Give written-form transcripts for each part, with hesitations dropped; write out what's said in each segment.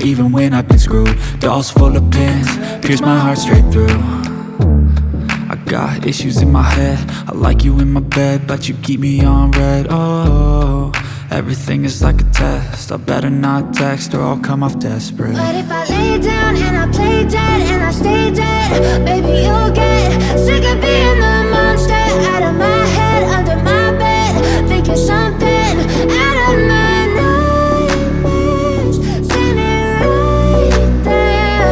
even when I've been screwed. Dolls full of pins, pierce my heart straight through. I got issues in my head, I like you in my bed, but you keep me on red. Oh, everything is like a test, I better not text or I'll come off desperate. But if I lay down and I play dead and I stay dead, baby, you'll get sick of being the monster out of my head, under my bed, thinking something out of my nightmares, standing right there.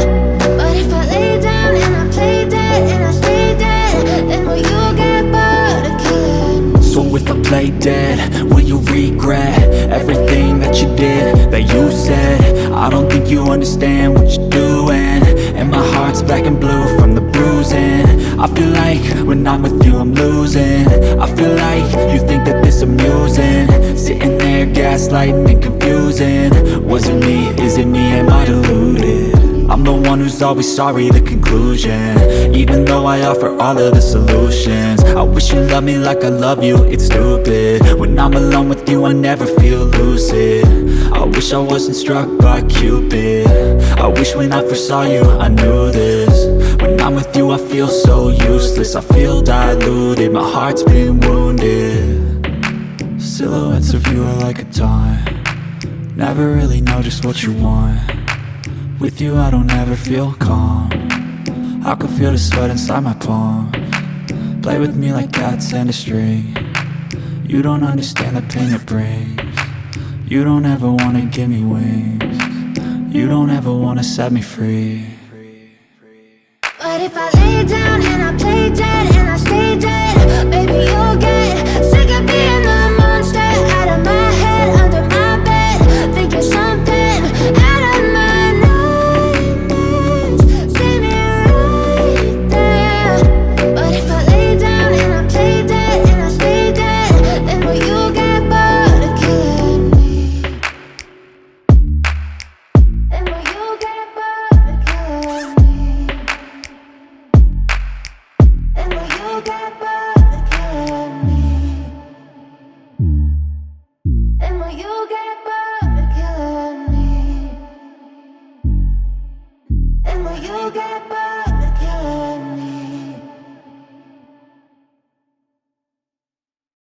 But if I lay down and I play dead and I stay dead, then will you get bored of killing? So if I play dead, will you regret everything that you did, that you said? I don't think you understand what you're doing, and my heart's black and blue from the bruising. I feel like when I'm with you I'm losing. I feel like you think that this amusing, sitting there gaslighting and confusing. Was it me? Is it me? Am I deluded? I'm the one who's always sorry, the conclusion, even though I offer all of the solutions. I wish you loved me like I love you, it's stupid. When I'm alone with you I never feel lucid. I wish I wasn't struck by Cupid. I wish when I first saw you I knew this. When I'm with you I feel so useless, I feel diluted, my heart's been wounded. Silhouettes of you are like a taunt, never really know just what you want. With you I don't ever feel calm, I can feel the sweat inside my palm. Play with me like cats and a string, you don't understand the pain it brings. You don't ever wanna give me wings, you don't ever wanna set me free. But if I lay down